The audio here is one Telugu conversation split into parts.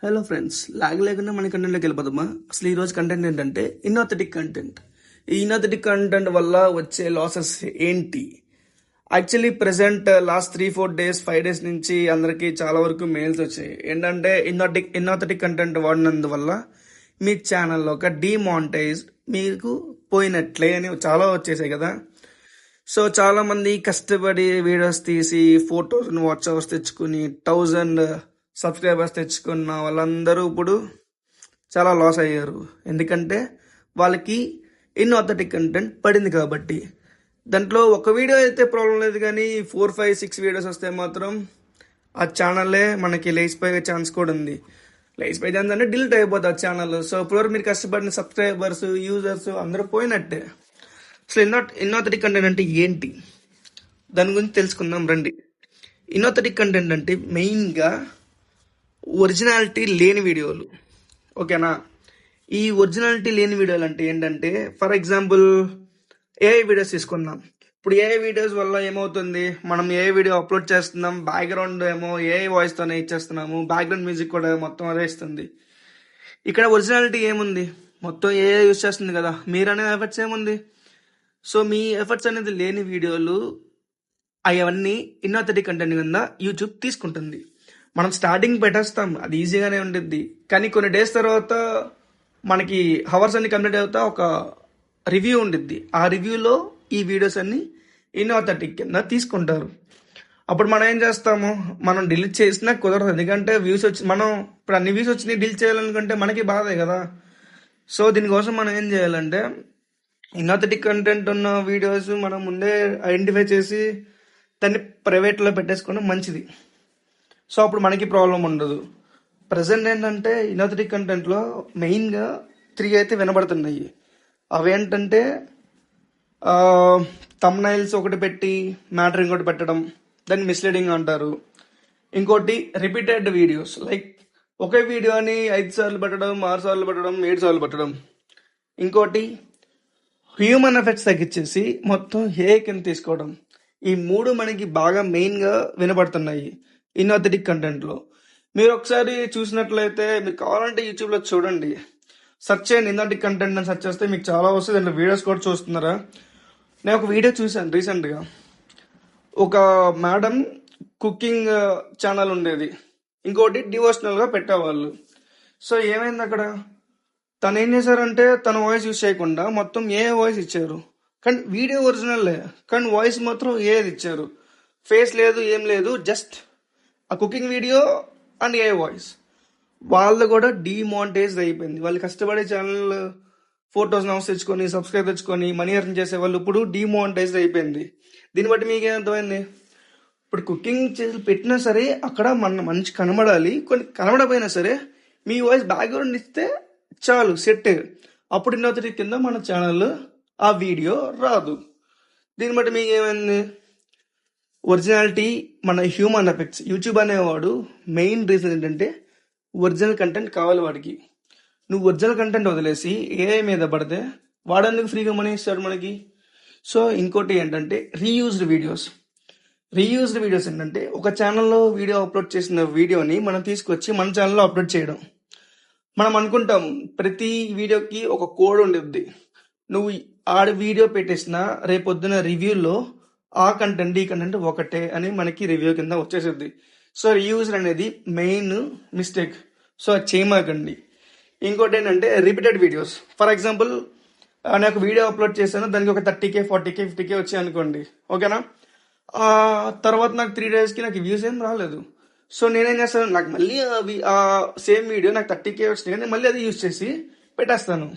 హలో ఫ్రెండ్స్, లాగ్ లేకుండా మన కంటెంట్లోకి వెళ్ళిపోదామా? అసలు ఈరోజు కంటెంట్ ఏంటంటే ఇన్ఆథెటిక్ కంటెంట్. ఈ ఇన్ఆథెటిక్ కంటెంట్ వల్ల వచ్చే లాసెస్ ఏంటి? Actually present last 3-4 days 5 days నుంచి అందరికీ చాలా వరకు మెయిల్స్ వచ్చాయి. ఏంటంటే ఇన్ఆథెటిక్ కంటెంట్ వాడినందువల్ల మీ ఛానల్లో ఒక డిమానిటైజ్ మీకు పోయినట్లే అని చాలా వచ్చేసాయి కదా. సో చాలా మంది కష్టపడి వీడియోస్ తీసి 4,000 వాచ్ అవర్స్ తెచ్చుకుని 1,000 సబ్స్క్రైబర్స్ తెచ్చుకున్న వాళ్ళందరూ ఇప్పుడు చాలా లాస్ అయ్యారు. ఎందుకంటే వాళ్ళకి ఇన్ఆథెంటిక్ కంటెంట్ పడింది కాబట్టి. దాంట్లో ఒక వీడియో అయితే ప్రాబ్లం లేదు, కానీ 4-5-6 వీడియోస్ వస్తే మాత్రం ఆ ఛానల్లే మనకి లేచిపోయే ఛాన్స్ కూడా ఉంది. లేచిపోయే ఛాన్స్ అంటే డిలీట్ అయిపోతుంది ఆ ఛానల్. సో ఇప్పుడు మీరు కష్టపడిన సబ్స్క్రైబర్స్, యూజర్స్ అందరూ పోయినట్టే. అసలు ఇన్ఆథెంటిక్ కంటెంట్ అంటే ఏంటి, దాని గురించి తెలుసుకుందాం రండి. ఇన్ఆథెంటిక్ కంటెంట్ అంటే మెయిన్గా ఒరిజినాలిటీ లేని వీడియోలు, ఓకేనా? ఈ ఒరిజినాలిటీ లేని వీడియోలు అంటే ఏంటంటే, ఫర్ ఎగ్జాంపుల్ ఏఐ వీడియోస్ తీసుకుందాం. ఇప్పుడు ఏఐ వీడియోస్ వల్ల ఏమవుతుంది, మనం ఏఐ వీడియో అప్లోడ్ చేస్తున్నాం, బ్యాక్గ్రౌండ్ ఏమో ఏఐ వాయిస్తోనే ఇచ్చేస్తున్నాము, బ్యాక్గ్రౌండ్ మ్యూజిక్ కూడా మొత్తం అదే ఇస్తుంది. ఇక్కడ ఒరిజినాలిటీ ఏముంది? మొత్తం ఏఐ యూజ్ చేస్తుంది కదా, మీరనే ఎఫర్ట్స్ ఏముంది? సో మీ ఎఫర్ట్స్ అనేది లేని వీడియోలు అవన్నీ ఇన్ఆథెంటిక్ కంటెంట్ కింద యూట్యూబ్ తీసుకుంటుంది. మనం స్టార్టింగ్ పెట్టేస్తాం, అది ఈజీగానే ఉంటుంది, కానీ కొన్ని డేస్ తర్వాత మనకి హవర్స్ అన్ని కంప్లీట్ అవుతా ఒక రివ్యూ ఉండిద్ది. ఆ రివ్యూలో ఈ వీడియోస్ అన్ని ఇన్ఆథెంటిక్ కింద తీసుకుంటారు. అప్పుడు మనం ఏం చేస్తాము, మనం డిలీట్ చేసినా కుదరదు, ఎందుకంటే వ్యూస్ వచ్చి మనం ఇప్పుడు అన్ని వ్యూస్ వచ్చినాయి డిలీట్ చేయాలనుకుంటే మనకి బాధే కదా. సో దీనికోసం మనం ఏం చేయాలంటే, ఇన్ఆథెంటిక్ కంటెంట్ ఉన్న వీడియోస్ మనం ముందే ఐడెంటిఫై చేసి దాన్ని ప్రైవేట్లో పెట్టేసుకోవడం మంచిది. సో అప్పుడు మనకి ప్రాబ్లం ఉండదు. ప్రజెంట్ ఏంటంటే ఇన్ఆథెంటిక్ కంటెంట్లో మెయిన్గా 3 అయితే వినబడుతున్నాయి. అవేంటంటే థంబ్నైల్స్ ఒకటి పెట్టి మ్యాటర్ ఇంకోటి పెట్టడం, దాన్ని మిస్లీడింగ్ అంటారు. ఇంకోటి రిపీటెడ్ వీడియోస్, లైక్ ఒకే వీడియోని 5 సార్లు పెట్టడం, 6 సార్లు పెట్టడం, 7 సార్లు పెట్టడం. ఇంకోటి హ్యూమన్ ఎఫెక్ట్స్ తగ్గించేసి మొత్తం ఏ కింద తీసుకోవడం. ఈ 3 మనకి బాగా మెయిన్గా వినబడుతున్నాయి ఇన్ఆథెంటిక్ కంటెంట్లో. మీరు ఒకసారి చూసినట్లయితే, మీకు కావాలంటే యూట్యూబ్లో చూడండి, సెర్చ్ చేయండి ఇన్ఆథెంటిక్ కంటెంట్ అని సెర్చ్ చేస్తే మీకు చాలా వస్తుంది. దాంట్లో వీడియోస్ కూడా చూస్తున్నారా? నేను ఒక వీడియో చూశాను రీసెంట్గా. ఒక మేడం కుకింగ్ ఛానల్ ఉండేది, ఇంకోటి డివోషనల్గా పెట్టేవాళ్ళు. సో ఏమైంది అక్కడ, తను ఏం చేశారంటే తన వాయిస్ యూజ్ చేయకుండా మొత్తం ఏ వాయిస్ ఇచ్చారు, కానీ వీడియో ఒరిజినల్లే, కానీ వాయిస్ మాత్రం ఏది ఇచ్చారు, ఫేస్ లేదు, ఏం లేదు, జస్ట్ ఆ cooking video and A voice. వాళ్ళు కూడా డిమానిటైజ్ అయిపోయింది. వాళ్ళు కష్టపడే ఛానల్ 4,000 అవర్స్ తెచ్చుకొని, సబ్స్క్రైబ్ తెచ్చుకొని మనీ ఎర్న్ చేసే వాళ్ళు ఇప్పుడు డిమానిటైజ్ అయిపోయింది. దీన్ని బట్టి మీకు ఏమర్థమైంది? ఇప్పుడు కుకింగ్ చేసి పెట్టినా సరే అక్కడ మన మంచి కనబడాలి, కొన్ని కనబడపోయినా సరే మీ వాయిస్ బ్యాక్గ్రౌండ్ ఇస్తే చాలు, సెట్. అప్పుడు ఇన్నోథెటిక్ కింద మన ఛానల్ ఆ వీడియో రాదు. దీన్ని బట్టి మీకు ఏమైంది? ఒరిజినాలిటీ, మన హ్యూమన్ ఎఫెక్ట్స్. యూట్యూబ్ అనేవాడు మెయిన్ రీజన్ ఏంటంటే ఒరిజినల్ కంటెంట్ కావాలి వాడికి. నువ్వు ఒరిజినల్ కంటెంట్ వదిలేసి ఏఐ మీద పడితే వాడేందుకు ఫ్రీగా మనీ ఇస్తాడు మనకి? సో ఇంకోటి ఏంటంటే రీయూజ్డ్ వీడియోస్. రీయూజ్డ్ వీడియోస్ ఏంటంటే ఒక ఛానల్లో వీడియో అప్లోడ్ చేసిన వీడియోని మనం తీసుకొచ్చి మన ఛానల్లో అప్లోడ్ చేయడం. మనం అనుకుంటాం ప్రతి వీడియోకి ఒక కోడ్ ఉండేది, నువ్వు ఆడ వీడియో పెట్టేసిన రేపొద్దున రివ్యూలో ఆ కంటెంట్ ఈ కంటెంట్ ఒకటే అని మనకి రివ్యూ కింద వచ్చేసింది. సో రీయూజర్ అనేది మెయిన్ మిస్టేక్. సో అది చేయమాకండి. ఇంకోటి ఏంటంటే రిపీటెడ్ వీడియోస్. ఫర్ ఎగ్జాంపుల్ నేను వీడియో అప్లోడ్ చేశాను, దానికి ఒక 30K 40K 50K వచ్చాయి అనుకోండి, ఓకేనా? తర్వాత నాకు 3 డేస్కి నాకు వ్యూస్ ఏం రాలేదు. సో నేనేం చేస్తాను, నాకు మళ్ళీ ఆ సేమ్ వీడియో నాకు 30K వచ్చినాయి, కానీ మళ్ళీ అది యూజ్ చేసి పెట్టేస్తాను.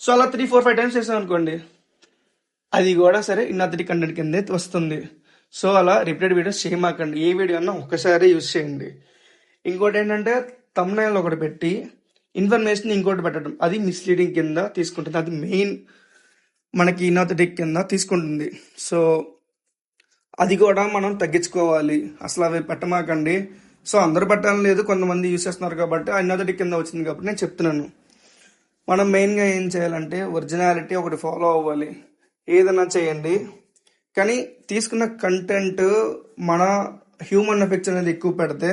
సో అలా 3-4-5 టైమ్స్ చేశాను అనుకోండి, అది కూడా సరే ఇన్ఆథెంటిక్ కంటెంట్ కిందే వస్తుంది. సో అలా రిపీటెడ్ వీడియోస్ చేయమాకండి. ఏ వీడియో అన్నా ఒక్కసారి యూజ్ చేయండి. ఇంకోటి ఏంటంటే థంబ్నైల్ ఒకటి పెట్టి ఇన్ఫర్మేషన్ ఇంకోటి పెట్టడం, అది మిస్లీడింగ్ కింద తీసుకుంటుంది. అది మెయిన్ మనకి ఇన్ఆథెంటిక్ కింద తీసుకుంటుంది. సో అది కూడా మనం తగ్గించుకోవాలి. అసలు అవి పెట్టమాకండి. సో అందరూ పెట్టాలని లేదు, కొంతమంది యూజ్ చేస్తున్నారు కాబట్టి ఇన్ఆథెంటిక్ కింద వచ్చింది కాబట్టి నేను చెప్తున్నాను. మనం మెయిన్గా ఏం చేయాలంటే ఒరిజినాలిటీ ఒకటి ఫాలో అవ్వాలి. ఏదైనా చేయండి, కానీ తీసుకున్న కంటెంట్ మన హ్యూమన్ ఎఫెక్ట్స్ అనేది ఎక్కువ పెడితే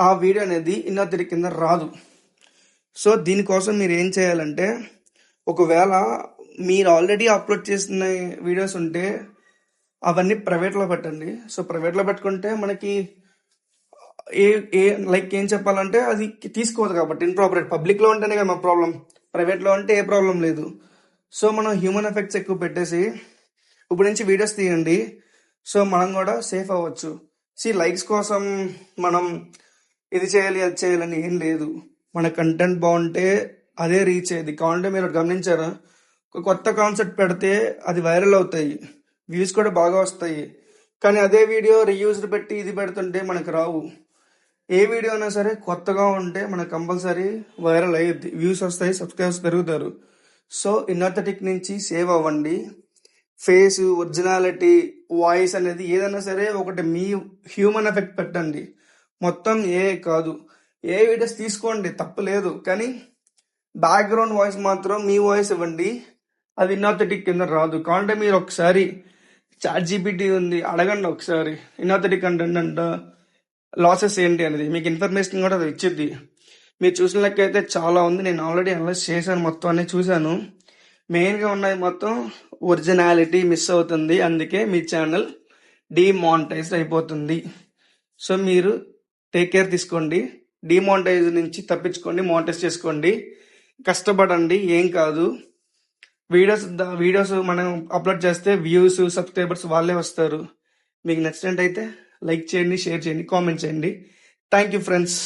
ఆ వీడియో అనేది ఇన్నోథెటిక్ కింద రాదు. సో దీనికోసం మీరు ఏం చేయాలంటే, ఒకవేళ మీరు ఆల్రెడీ అప్లోడ్ చేసిన వీడియోస్ ఉంటే అవన్నీ ప్రైవేట్లో పెట్టండి. సో ప్రైవేట్లో పెట్టుకుంటే మనకి ఏ ఏ లైక్ ఏం చెప్పాలంటే అది తీసుకోదు కాబట్టి ఇన్ప్రాపరేట్. పబ్లిక్లో ఉంటేనే కదా మా ప్రాబ్లం, ప్రైవేట్లో అంటే ఏ ప్రాబ్లం లేదు. సో మనం హ్యూమన్ ఎఫెక్ట్స్ ఎక్కువ పెట్టేసి ఇప్పుడు నుంచి వీడియోస్ తీయండి. సో మనం కూడా సేఫ్ అవ్వచ్చు. లైక్స్ కోసం మనం ఇది చేయాలి అది చేయాలని ఏం లేదు. మన కంటెంట్ బాగుంటే అదే రీచ్ అయ్యేది. కావాలంటే మీరు గమనించారా, ఒక కొత్త కాన్సెప్ట్ పెడితే అది వైరల్ అవుతాయి, వ్యూస్ కూడా బాగా వస్తాయి. కానీ అదే వీడియో రీయూజ్డ్ పెట్టి ఇది పెడుతుంటే మనకు రావు. ఏ వీడియో అయినా సరే కొత్తగా ఉంటే మనకు కంపల్సరీ వైరల్ అయ్యుద్ది, వ్యూస్ వస్తాయి, సబ్స్క్రైబర్స్ పెరుగుతారు. సో ఇన్నోథెటిక్ నుంచి సేవ్ అవ్వండి. ఫేస్, ఒరిజినాలిటీ, వాయిస్ అనేది ఏదైనా సరే ఒకటి మీ హ్యూమన్ ఎఫెక్ట్ పెట్టండి. మొత్తం ఏ కాదు. ఏ వీడియోస్ తీసుకోండి, తప్పలేదు. కానీ బ్యాక్గ్రౌండ్ వాయిస్ మాత్రం మీ వాయిస్ ఇవ్వండి. అది ఇన్నోథెటిక్ కింద రాదు. కావాలంటే మీరు ఒకసారి ChatGPT ఉంది, అడగండి ఒకసారి ఇన్నోథెటిక్ కంటెంట్ అంట లాసెస్ ఏంటి అనేది. మీకు ఇన్ఫర్మేషన్ కూడా అది ఇచ్చిద్ది. మీరు చూసిన లెక్క అయితే చాలా ఉంది. నేను ఆల్రెడీ అనలైజ్ చేశాను, మొత్తం అన్ని చూశాను. మెయిన్గా ఉన్నాయి మొత్తం ఒరిజినాలిటీ మిస్ అవుతుంది, అందుకే మీ ఛానల్ డిమానిటైజ్ అయిపోతుంది. సో మీరు టేక్ కేర్ తీసుకోండి. డిమానిటైజ్ నుంచి తప్పించుకోండి, మానిటైజ్ చేసుకోండి, కష్టపడండి, ఏం కాదు. వీడియోస్ మనం అప్లోడ్ చేస్తే వ్యూస్, సబ్స్క్రైబర్స్ వాళ్ళే వస్తారు. మీకు నచ్చినట్టయితే లైక్ చేయండి, షేర్ చేయండి, కామెంట్ చేయండి. Thank you friends.